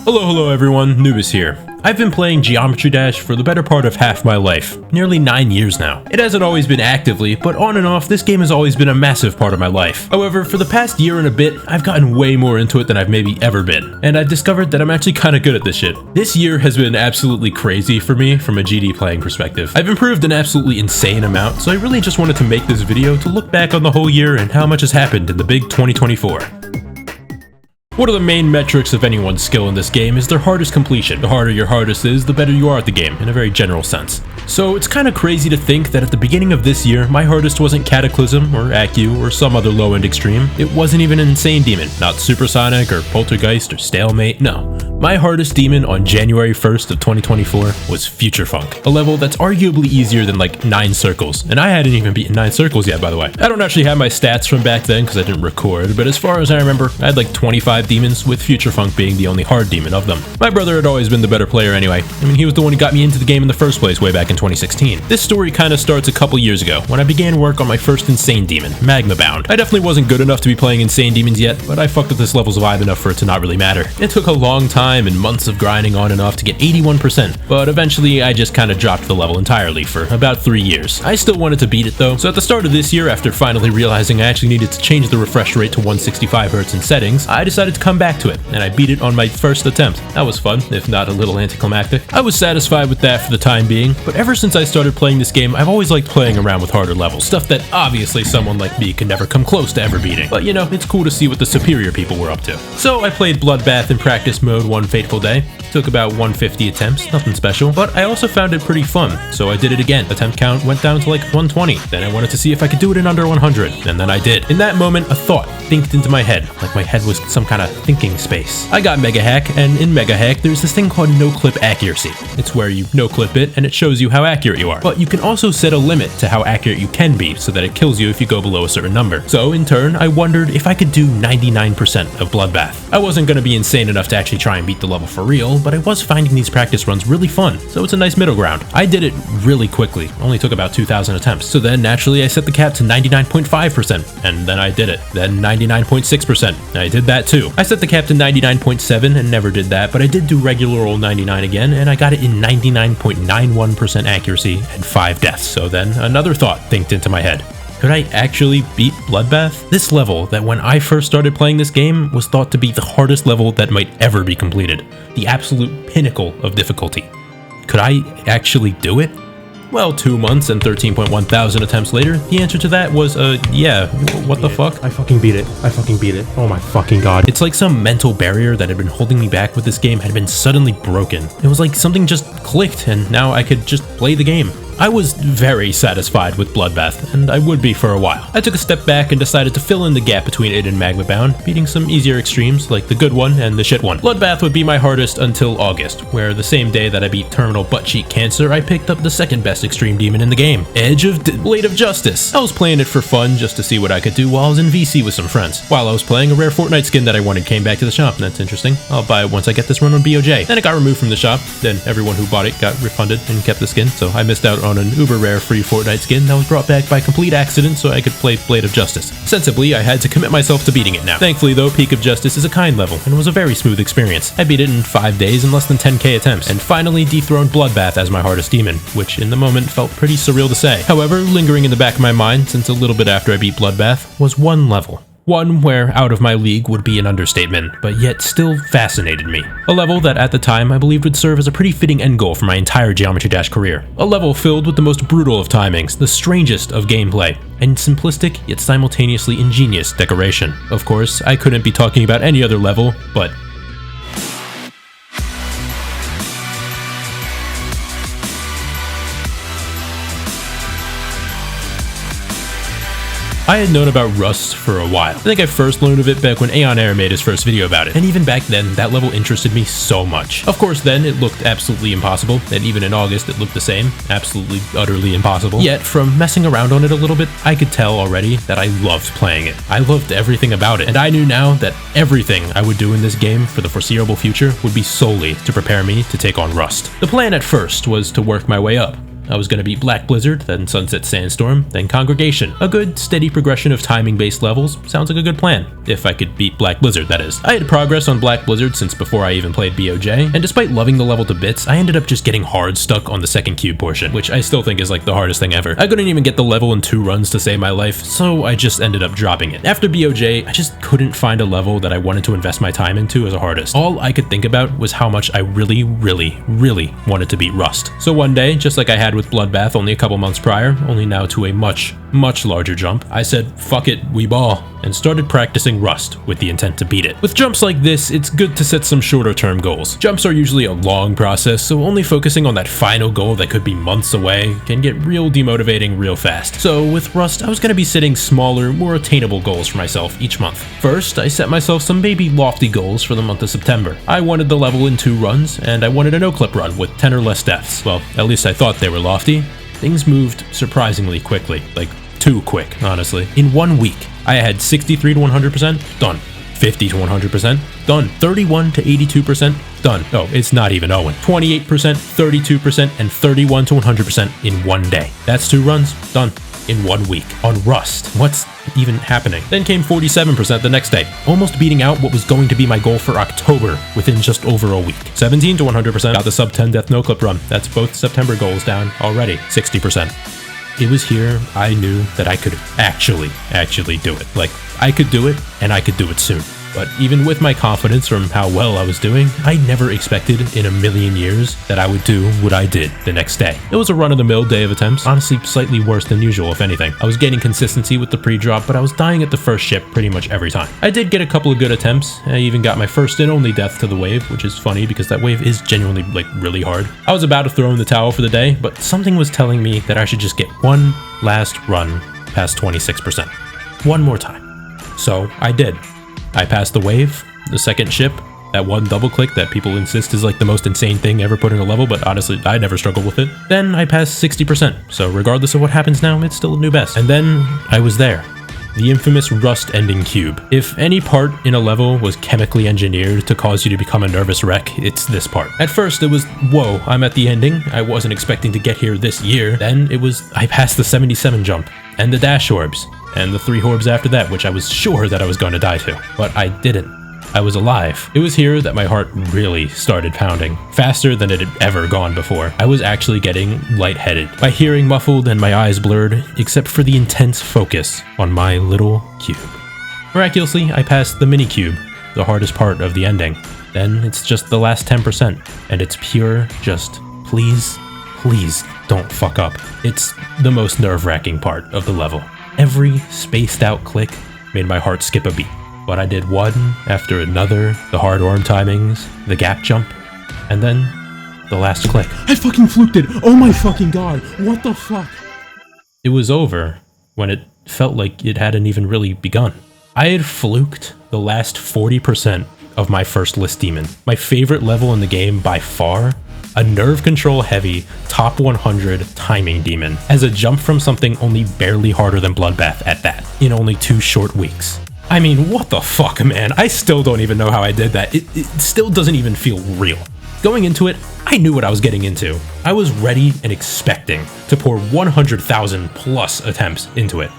Hello everyone, Nubis here. I've been playing Geometry Dash for the better part of half my life, nearly 9 years now. It hasn't always been actively, but on and off, this game has always been a massive part of my life. However, for the past year and a bit, I've gotten way more into it than I've maybe ever been, and I've discovered that I'm actually kinda good at this shit. This year has been absolutely crazy for me from a GD playing perspective. I've improved an absolutely insane amount, so I really just wanted to make this video to look back on the whole year and how much has happened in the big 2024. One of the main metrics of anyone's skill in this game is their hardest completion. The harder your hardest is, the better you are at the game, in a very general sense. So it's kinda crazy to think that at the beginning of this year, my hardest wasn't Cataclysm, or Accu, or some other low-end extreme. It wasn't even an Insane Demon, not Supersonic, or Poltergeist, or Stalemate, no. My hardest demon on January 1st of 2024 was Future Funk, a level that's arguably easier than like 9 circles, and I hadn't even beaten 9 circles yet, by the way. I don't actually have my stats from back then because I didn't record, but as far as I remember, I had like 25 demons, with Future Funk being the only hard demon of them. My brother had always been the better player anyway. I mean, he was the one who got me into the game in the first place way back in 2016. This story kinda starts a couple years ago, when I began work on my first Insane Demon, Magma Bound. I definitely wasn't good enough to be playing Insane Demons yet, but I fucked with this level's vibe enough for it to not really matter. It took a long time and months of grinding on and off to get 81%, but eventually I just kinda dropped the level entirely for about 3 years. I still wanted to beat it though, so at the start of this year, after finally realizing I actually needed to change the refresh rate to 165Hz in settings, I decided to come back to it, and I beat it on my first attempt. That was fun, if not a little anticlimactic. I was satisfied with that for the time being, but ever since I started playing this game, I've always liked playing around with harder levels, stuff that obviously someone like me could never come close to ever beating. But you know, it's cool to see what the superior people were up to. So I played Bloodbath in practice mode one fateful day. Took about 150 attempts, nothing special, but I also found it pretty fun, so I did it again. Attempt count went down to like 120. Then I wanted to see if I could do it in under 100, and then I did. In that moment, a thought thinked into my head, like my head was some kind of thinking space. I got Mega Hack, and in Mega Hack, there's this thing called no-clip accuracy. It's where you no-clip it, and it shows you how accurate you are. But you can also set a limit to how accurate you can be, so that it kills you if you go below a certain number. So in turn, I wondered if I could do 99% of Bloodbath. I wasn't going to be insane enough to actually try and beat the level for real, but I was finding these practice runs really fun, so it's a nice middle ground. I did it really quickly, only took about 2,000 attempts. So then naturally I set the cap to 99.5%, and then I did it. Then 99.6%, I did that too. I set the cap to 99.7 and never did that, but I did do regular old 99 again, and I got it in 99.91% accuracy and 5 deaths. So then another thought thinked into my head. Could I actually beat Bloodbath? This level, that when I first started playing this game, was thought to be the hardest level that might ever be completed. The absolute pinnacle of difficulty. Could I actually do it? Well, 2 months and 13.1 thousand attempts later, the answer to that was, yeah, what the fuck? I fucking beat it. I fucking beat it. Oh my fucking god. It's like some mental barrier that had been holding me back with this game had been suddenly broken. It was like something just clicked and now I could just play the game. I was very satisfied with Bloodbath, and I would be for a while. I took a step back and decided to fill in the gap between it and Magma Bound, beating some easier extremes like the good one and the shit one. Bloodbath would be my hardest until August, where the same day that I beat Terminal Butt Cheek Cancer, I picked up the second best extreme demon in the game, Edge of Blade of Justice. I was playing it for fun just to see what I could do while I was in VC with some friends. While I was playing, a rare Fortnite skin that I wanted came back to the shop. That's interesting. I'll buy it once I get this run on BOJ. Then it got removed from the shop, then everyone who bought it got refunded and kept the skin, so I missed out on an uber rare free Fortnite skin that was brought back by complete accident so I could play Blade of Justice. Sensibly, I had to commit myself to beating it now. Thankfully though, Peak of Justice is a kind level and was a very smooth experience. I beat it in 5 days and less than 10k attempts, and finally dethroned Bloodbath as my hardest demon, which in the moment felt pretty surreal to say. However, lingering in the back of my mind since a little bit after I beat Bloodbath was one level. One where out of my league would be an understatement, but yet still fascinated me. A level that at the time I believed would serve as a pretty fitting end goal for my entire Geometry Dash career. A level filled with the most brutal of timings, the strangest of gameplay, and simplistic yet simultaneously ingenious decoration. Of course, I couldn't be talking about any other level, but I had known about Rust for a while. I think I first learned of it back when Aeon Air made his first video about it, and even back then, that level interested me so much. Of course then, it looked absolutely impossible, and even in August it looked the same, absolutely, utterly impossible. Yet, from messing around on it a little bit, I could tell already that I loved playing it. I loved everything about it, and I knew now that everything I would do in this game for the foreseeable future would be solely to prepare me to take on Rust. The plan at first was to work my way up. I was going to beat Black Blizzard, then Sunset Sandstorm, then Congregation. A good, steady progression of timing-based levels sounds like a good plan. If I could beat Black Blizzard, that is. I had progress on Black Blizzard since before I even played BOJ, and despite loving the level to bits, I ended up just getting hard stuck on the second cube portion, which I still think is like the hardest thing ever. I couldn't even get the level in 2 runs to save my life, so I just ended up dropping it. After BOJ, I just couldn't find a level that I wanted to invest my time into as a hardest. All I could think about was how much I really wanted to beat Rust. So one day, just like I had with Bloodbath only a couple months prior, only now to a much larger jump, I said, fuck it, we ball, and started practicing Rust with the intent to beat it. With jumps like this, it's good to set some shorter term goals. Jumps are usually a long process, so only focusing on that final goal that could be months away can get real demotivating real fast. So with Rust, I was going to be setting smaller, more attainable goals for myself each month. First, I set myself some maybe lofty goals for the month of September. I wanted the level in 2 runs, and I wanted a no-clip run with 10 or less deaths. Well, at least I thought they were lofty. Things moved surprisingly quickly, like too quick, honestly. In 1 week, I had 63 to 100% done, 50 to 100% done, 31 to 82% done. Oh, it's not even Owen. 28%, 32%, and 31 to 100% in 1 day. That's 2 runs done in 1 week on Rust. What's even happening? Then came 47% the next day, almost beating out what was going to be my goal for October within just over a week. 17 to 100% got the sub 10 death no clip run. That's both September goals down already. 60%. It was here I knew that I could actually do it. Like, I could do it, and I could do it soon. But even with my confidence from how well I was doing, I never expected in a million years that I would do what I did the next day. It was a run-of-the-mill day of attempts, honestly slightly worse than usual if anything. I was gaining consistency with the pre-drop, but I was dying at the first ship pretty much every time. I did get a couple of good attempts. I even got my first and only death to the wave, which is funny because that wave is genuinely like really hard. I was about to throw in the towel for the day, but something was telling me that I should just get one last run past 26%. One more time. So I did. I passed the wave, the second ship, that one double click that people insist is like the most insane thing ever put in a level, but honestly, I never struggled with it. Then I passed 60%, so regardless of what happens now, it's still a new best. And then I was there. The infamous Rust ending cube. If any part in a level was chemically engineered to cause you to become a nervous wreck, it's this part. At first it was, whoa, I'm at the ending, I wasn't expecting to get here this year. Then it was, I passed the 77 jump, and the dash orbs, and the 3 orbs after that, which I was sure that I was going to die to. But I didn't. I was alive. It was here that my heart really started pounding, faster than it had ever gone before. I was actually getting lightheaded, my hearing muffled and my eyes blurred, except for the intense focus on my little cube. Miraculously, I passed the mini cube, the hardest part of the ending. Then it's just the last 10%, and it's pure just, please don't fuck up. It's the most nerve-wracking part of the level. Every spaced out click made my heart skip a beat. But I did one after another, the hard orb timings, the gap jump, and then the last click. I fucking fluked it! Oh my fucking god! What the fuck? It was over when it felt like it hadn't even really begun. I had fluked the last 40% of my first list demon. My favorite level in the game by far, a nerve control heavy, top 100 timing demon, as a jump from something only barely harder than Bloodbath at that, in only 2 short weeks. I mean, what the fuck, man? I still don't even know how I did that. It still doesn't even feel real. Going into it, I knew what I was getting into. I was ready and expecting to pour 100,000 plus attempts into it.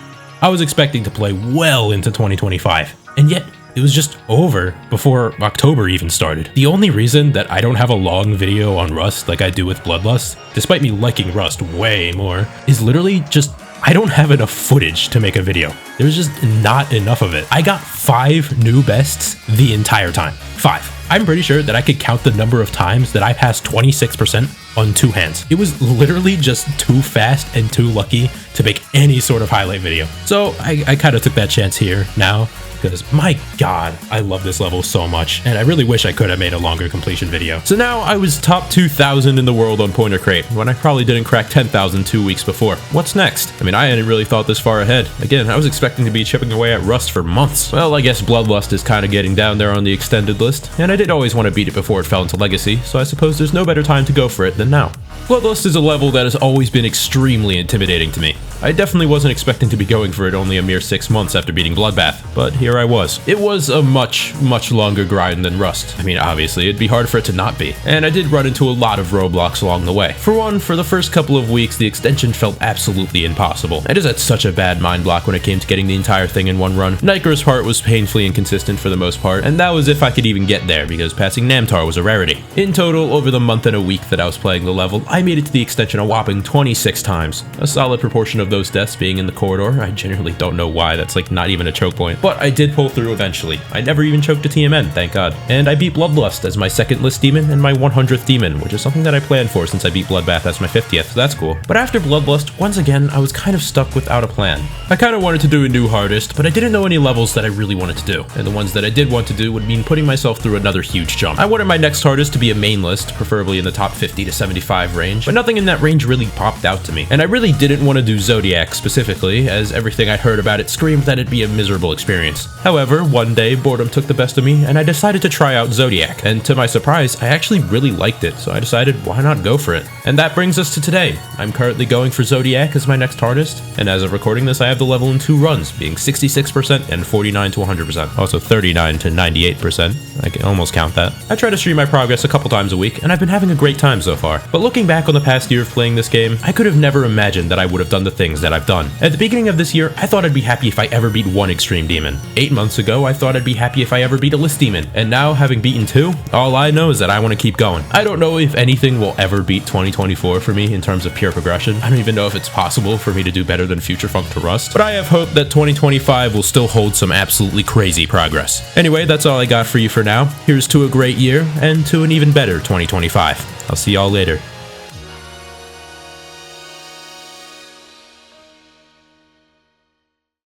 I was expecting to play well into 2025, and yet it was just over before October even started. The only reason that I don't have a long video on Rust like I do with Bloodlust, despite me liking Rust way more, is literally just I don't have enough footage to make a video. There's just not enough of it. I got 5 new bests the entire time. 5. I'm pretty sure that I could count the number of times that I passed 26% on 2 hands. It was literally just too fast and too lucky to make any sort of highlight video. So I kind of took that chance here now, because my god, I love this level so much, and I really wish I could have made a longer completion video. So now I was top 2,000 in the world on Pointer Crate, when I probably didn't crack 10,000 2 weeks before. What's next? I mean, I hadn't really thought this far ahead. Again, I was expecting to be chipping away at Rust for months. Well, I guess Bloodlust is kind of getting down there on the extended list, and I did always want to beat it before it fell into Legacy, so I suppose there's no better time to go for it than now. Bloodlust is a level that has always been extremely intimidating to me. I definitely wasn't expecting to be going for it only a mere 6 months after beating Bloodbath, but here there I was. It was a much longer grind than Rust. I mean, obviously, it'd be hard for it to not be. And I did run into a lot of roadblocks along the way. For one, for the first couple of weeks, the extension felt absolutely impossible. I just had such a bad mind block when it came to getting the entire thing in one run. Nightgra's part was painfully inconsistent for the most part, and that was if I could even get there, because passing Namtar was a rarity. In total, over the month and a week that I was playing the level, I made it to the extension a whopping 26 times. A solid proportion of those deaths being in the corridor. I genuinely don't know why, that's like not even a choke point. But I did pull through eventually. I never even choked a TMN, thank god. And I beat Bloodlust as my second list demon and my 100th demon, which is something that I planned for since I beat Bloodbath as my 50th, so that's cool. But after Bloodlust, once again, I was kind of stuck without a plan. I kind of wanted to do a new hardest, but I didn't know any levels that I really wanted to do. And the ones that I did want to do would mean putting myself through another huge jump. I wanted my next hardest to be a main list, preferably in the top 50 to 75 range, but nothing in that range really popped out to me. And I really didn't want to do Zodiac specifically, as everything I heard about it screamed that it'd be a miserable experience. However, one day, boredom took the best of me, and I decided to try out Zodiac. And to my surprise, I actually really liked it, so I decided why not go for it. And that brings us to today. I'm currently going for Zodiac as my next hardest, and as of recording this, I have the level in 2 runs, being 66% and 49 to 100%. Also 39 to 98%. I can almost count that. I try to stream my progress a couple times a week, and I've been having a great time so far. But looking back on the past year of playing this game, I could have never imagined that I would have done the things that I've done. At the beginning of this year, I thought I'd be happy if I ever beat one extreme demon. 8 months ago, I thought I'd be happy if I ever beat a list demon. And now, having beaten 2, all I know is that I want to keep going. I don't know if anything will ever beat 2024 for me in terms of pure progression. I don't even know if it's possible for me to do better than Future Funk to Rust, but I have hope that 2025 will still hold some absolutely crazy progress. Anyway, that's all I got for you for now. Here's to a great year, and to an even better 2025. I'll see y'all later.